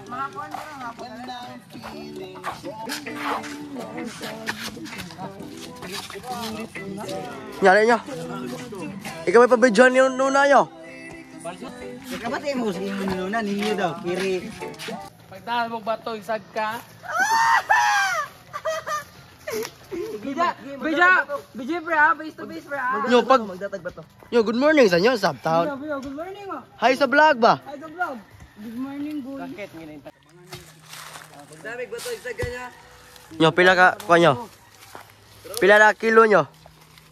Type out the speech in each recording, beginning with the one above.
Makakuan ko lang ako. Nyari nyo. Ikaw may pabidyohan yung nuna nyo. Ikaw ba tayo mo sa inyo nuna? Ninyo daw, kiri. Pagdahal mong bato, isag ka. Bija, pre ha, face to face pre ha. Nyo, pag... Magdatag ba to? Nyo, good morning sa inyo, Subtown. Good morning oh. Hi sa vlog ba? Hi sa vlog. Good morning boy. Bakit ngayon? Pagdamig ba to isag kanya? Nyo, pila ka, kuha nyo. Pila na kilo nyo.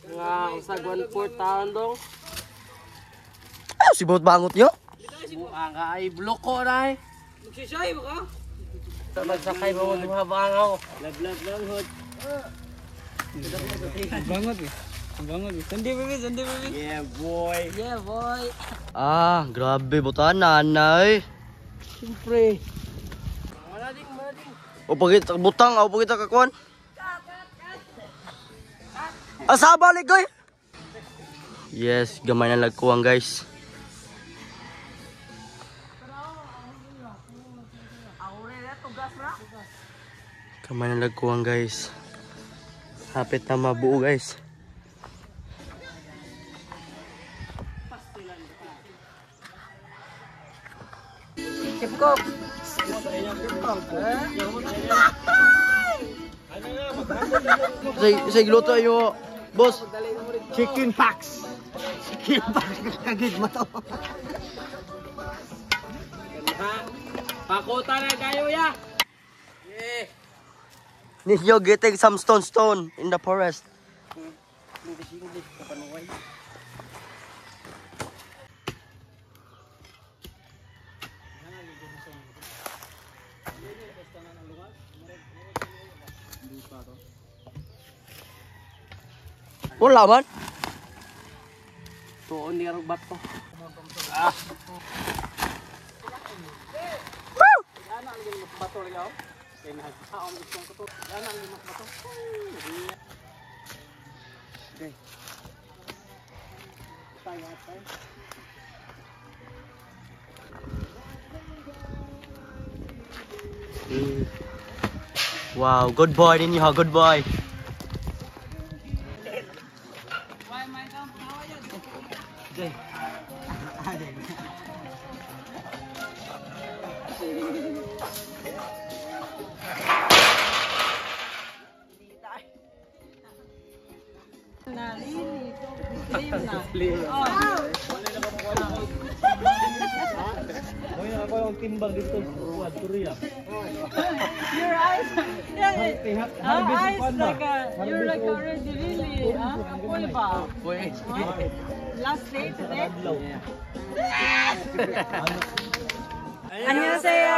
Nga, usag 1/4 taon dong. Ah, si Bot Bangot nyo? Ang ay bloko na eh. Magsisay mo ka? Magsakay mo ng habangaw. Lab lang hod. Bangot eh. Bangot eh. Sandi baby. Yeah boy. Yeah boy. Ah, grabe, butaan nanay. Siyempre. O pagit butang, o pagit kakuan. Asa balik koy? Yes, gamay na lagkuang guys. Gamay na lagkuang guys. Hapit na mabuo guys. Kipkop. Say giluto ayo, boss. Chicken packs. Kagid mo to. Pakota na kayo ya. Yeah. Ninyo getting some stone in the forest. Wala man. Tuon ni karong bato. Bato ligaw. Kaya nagkaon itong kuto. Yan ang limang bato. Okay. Tayo. Wow, good boy ninyo, good boy. Timbang dito sa Korea. Your eyes, you're like already really, apoy ba? Last day today? 안녕하세요.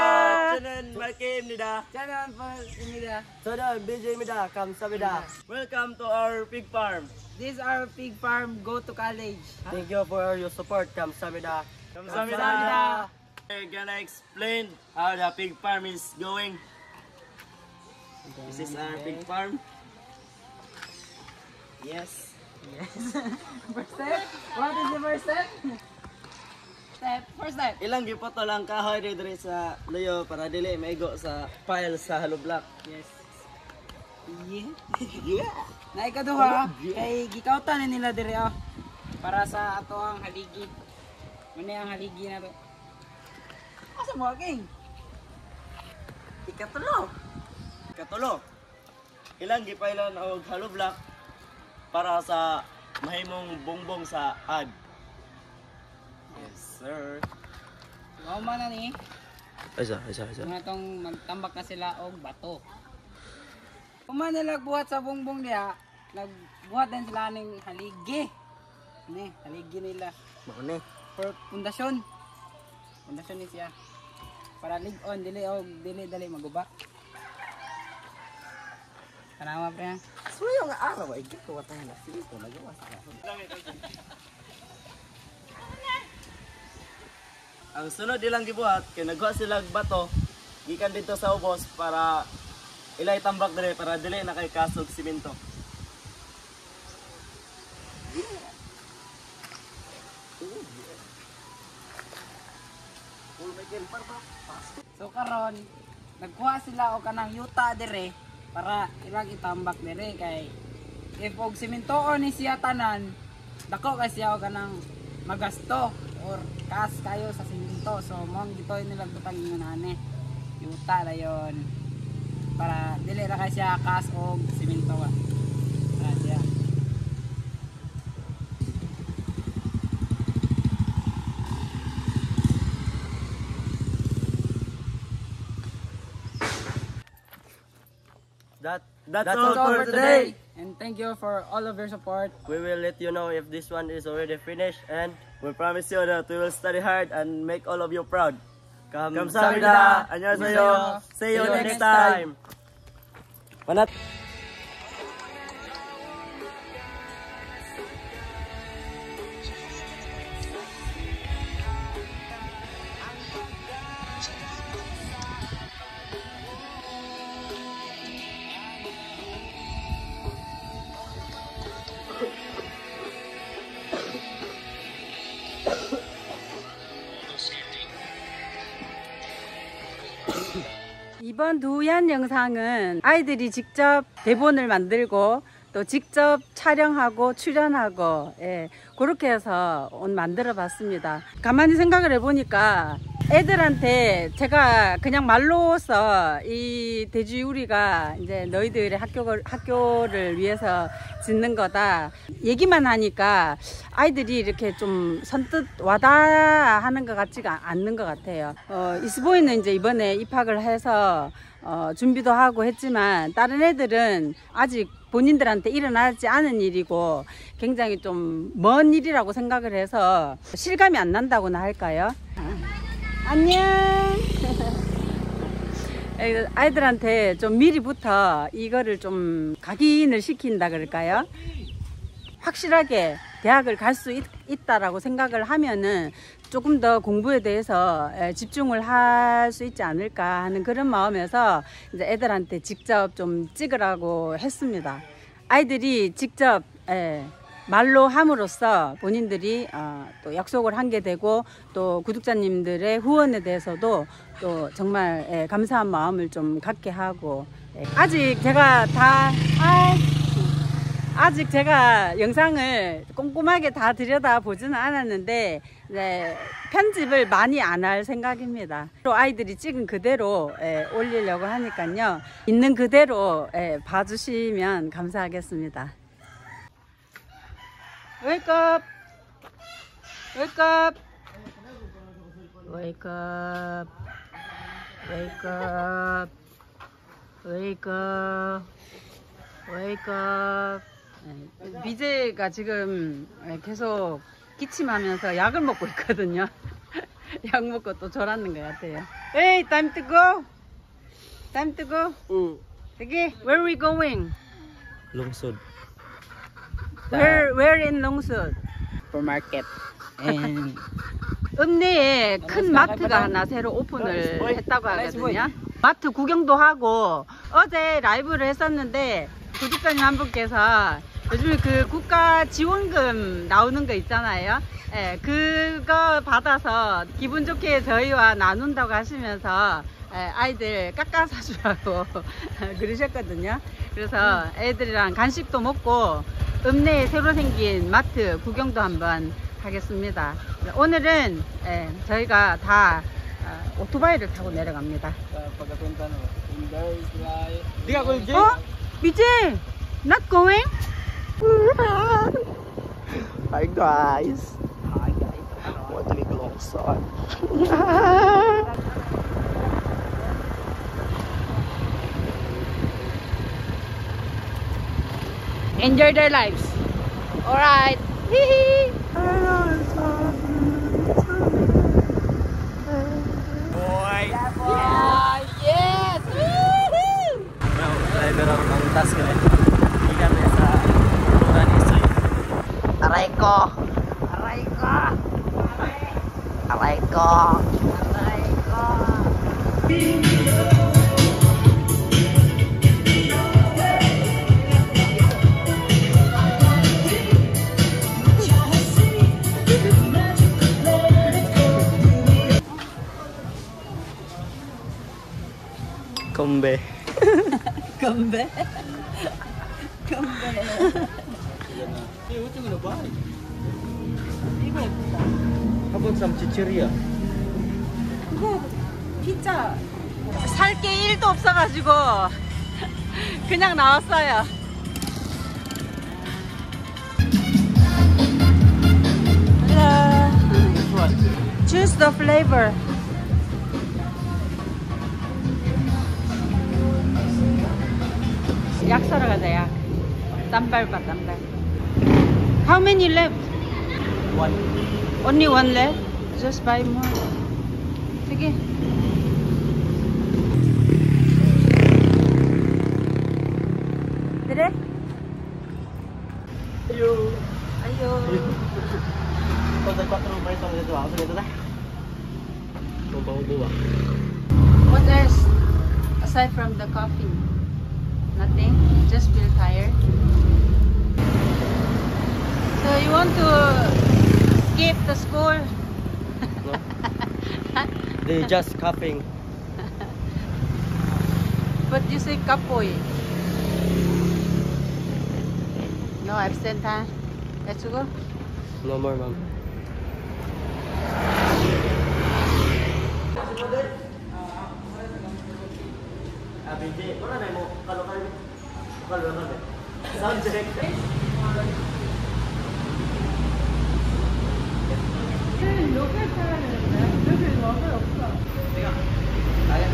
저는 마케입니다. 저는 펄입니다. 저는 BJ입니다. 감사합니다. Welcome to our pig farm. This is our pig farm. Go to college. Thank you for your support. 감사합니다. 감사합니다. We're gonna explain how the pig farm is going. This is our pig farm. Yes. First step. What is the first step? First step. Ilang gipoto lang kahoy dito sa luyo para dili maigo sa pile sa hollow block. Yes. Yeah. Naikaduha, kay gikautan na nila dire para sa ato ang haligi. Muna ang haligi na to. Asa mo king? Ikatulo. Ilang gipailan og hollow block para sa mahimong bongbong sa ad. Yes, sir. Mao man na ni. Isa. Mga tong magtambak na sila og bato. Kung man nila buhat sa bongbong niya, nagbuhat din sila ng haligi. Ni, haligi nila. Mao ni. For pundasyon. Pundasyon ni siya. Para lig-on, dili dali maguba. Tanawa pre. So yung araw ay gito watay na sito nagawa sa kahoy. Ang sunod ilang gibuhat kay nagwa sila og bato gikan dito sa ubos para ilay tambak dire para dili na kay kasog simento. So karon nagkuha sila og kanang yuta dire para ilang itambak dire kay if og simentoon ni siya tanan dako kay siya og kanang magasto or kas kayo sa simento. So mo gitoy nila butang ingonane yuta dayon para dili ra kay siya kas og simento wa. Siya. That's That's all for today. And thank you for all of your support. We will let you know if this one is already finished, and we promise you that we will study hard and make all of you proud. 감사합니다. 안녕하세요. See you next time. Panat. 이번 두얀 영상은 아이들이 직접 대본을 만들고 또 직접 촬영하고 출연하고 그렇게 해서 만들어 봤습니다. 가만히 생각을 해보니까 애들한테 제가 그냥 말로써 이 돼지우리가 이제 너희들의 학교를 위해서 짓는 거다 얘기만 하니까 아이들이 이렇게 좀 선뜻 와닿아하는 것 같지가 않는 것 같아요. 이스보이는 이제 이번에 입학을 해서 준비도 하고 했지만 다른 애들은 아직 본인들한테 일어나지 않은 일이고 굉장히 좀 먼 일이라고 생각을 해서 실감이 안 난다고나 할까요? 안녕. 아이들한테 좀 미리부터 이거를 좀 각인을 시킨다 그럴까요? 확실하게 대학을 갈 수 있다라고 생각을 하면은 조금 더 공부에 대해서 집중을 할 수 있지 않을까 하는 그런 마음에서 이제 애들한테 직접 좀 찍으라고 했습니다. 아이들이 직접 말로 함으로써 본인들이 또 약속을 한 게 되고 또 구독자님들의 후원에 대해서도 또 정말 감사한 마음을 좀 갖게 하고 아직 제가 영상을 꼼꼼하게 다 들여다 보지는 않았는데 편집을 많이 안 할 생각입니다. 또 아이들이 찍은 그대로 올리려고 하니까요. 있는 그대로 봐주시면 감사하겠습니다. Wake up! Wake up! Wake up! Wake up! Wake up! Wake up! 미제가 지금 계속 기침하면서 약을 먹고 있거든요. 약 먹고 또 졸았는 것 같아요. Hey, time to go! Time to go! Okay, where are we going? Lungsod. Where in Longsud? Supermarket. And 읍내에 큰 마트가 하나 새로 오픈을 했다고 하거든요. 마트 구경도 하고 어제 라이브를 했었는데 구독자님 한 분께서 요즘에 그 국가 지원금 나오는 거 있잖아요. 그거 받아서 기분 좋게 저희와 나눈다고 하시면서 아이들 깎아 사주라고 그러셨거든요. 그래서 애들이랑 간식도 먹고 읍내에 새로 생긴 마트 구경도 한번 하겠습니다. 오늘은 저희가 다 오토바이를 타고 내려갑니다. 미제, not going? Hi guys. What a long song. Enjoy their lives. Alright. Boy. Yes. Driver ang task ko eh. Hindi kami sa Turan Isoy. Aray ko. Aray ko. Aray ko. Aray ko. Kombe. Kombe. Kombe. Hey, what you gonna buy? How about some chicheria? 그거 피자 살 게 1도 없어가지고 그냥 나왔어요. Choose the flavor. 약 사러 가자, 약. 땀발바, 땀발. How many left? One. Only one left? Just buy more. Sige. Dire? Ayo. Ayo. Kung sa 4 may isang dito ako dito na. Kung paubo ba? What else? Aside from the coffee? Nothing? Just feel tired? So you want to skip the school? No? They just coughing. But you say kapoy. No absent, huh? Let's go. No more, ma'am. BJ, wala na mo kalokal. Kalokal. Subject. 로컬 사람인데 여기 로컬 없어. 내가 나야.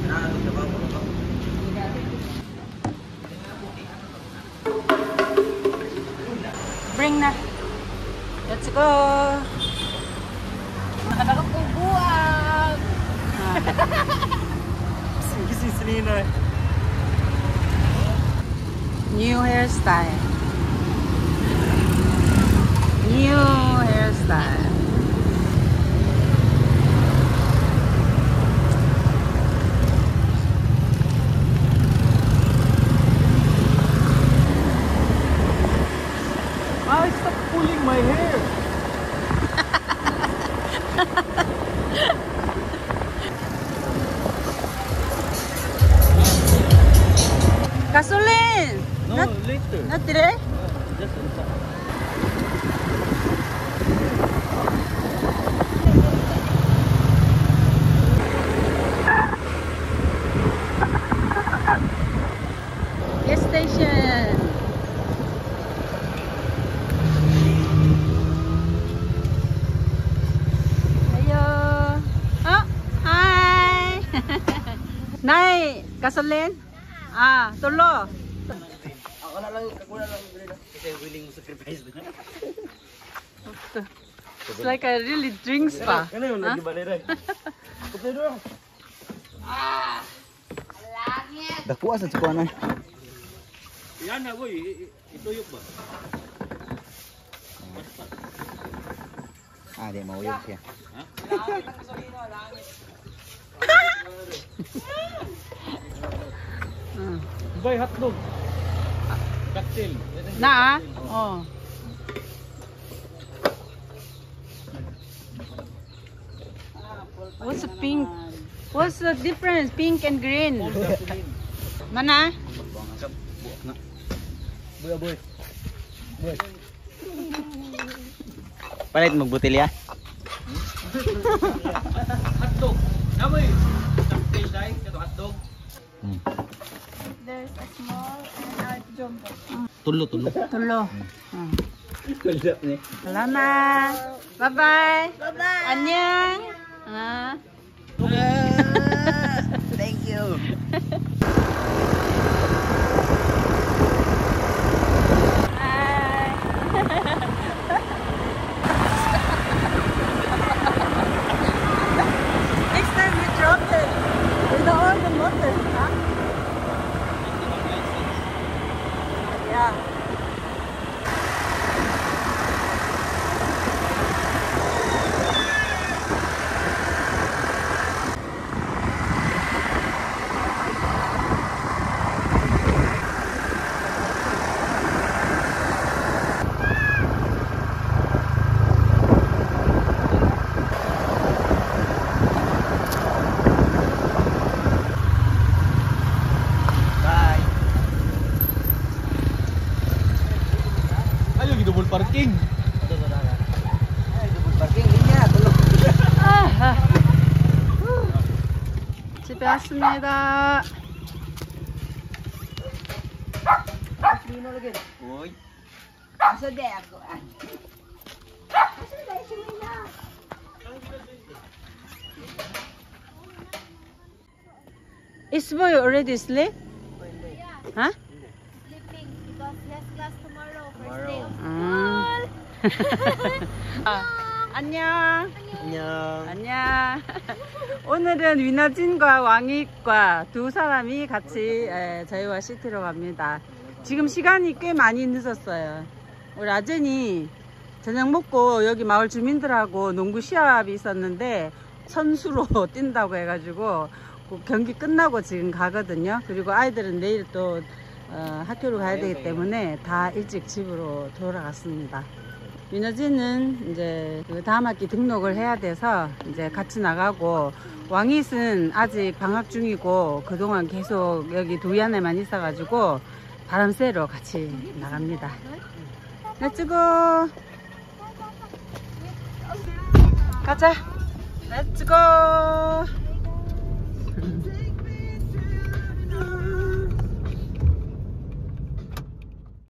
나는 좀 봐. Bring na. Let's go. Nakakapubuan. Kasi sinina. New hairstyle. New hairstyle. Ah, stop pulling my hair. Gasoline. No, Not, later. not today. Just inside. Gas station. Ayo. Oh, hi. Nay, gasoline? Ah, tulo. Ako na lang bili na. Kasi willing to sacrifice din. It's like I really drinks pa. Ano yung lagi ba nila? Kapito. Dakuha sa tsikuanan. Yan na boy, ituyok ba? Ah, di mauyog siya. Boy, hotdog. Cocktail. Na ah? Oh. What's the pink? What's the difference? Pink and green. Mana? Boy, boy. Boy. Palit magbutilya. Hotdog. Na boy. Cocktail dai, kato hotdog. There's a small and a jumbo. Tulo. Tulo. Kulap ni. Wala na. Bye-bye. Bye-bye. Annyeong. Ah. Thank you. Next time we drop it. With the oil and water. Huh? Yeah. 왔습니다. Uy. Asa de ako. Is boy already sleep? Huh? Sleeping because he has class tomorrow. First Tomorrow. day of 안녕. 안녕. 안녕. 오늘은 위너진과 왕익과 두 사람이 같이 저희와 시티로 갑니다. 지금 시간이 꽤 많이 늦었어요. 우리 아전이 저녁 먹고 여기 마을 주민들하고 농구 시합이 있었는데 선수로 뛴다고 해가지고 경기 끝나고 지금 가거든요. 그리고 아이들은 내일 또 학교로 가야 되기 때문에 다 일찍 집으로 돌아갔습니다. 위너지는 이제 그 다음 학기 등록을 해야 돼서 이제 같이 나가고, 왕잇은 아직 방학 중이고 그동안 계속 여기 도이안에만 있어가지고 바람 쐬러 같이 나갑니다. 렛츠고! 가자! 렛츠고!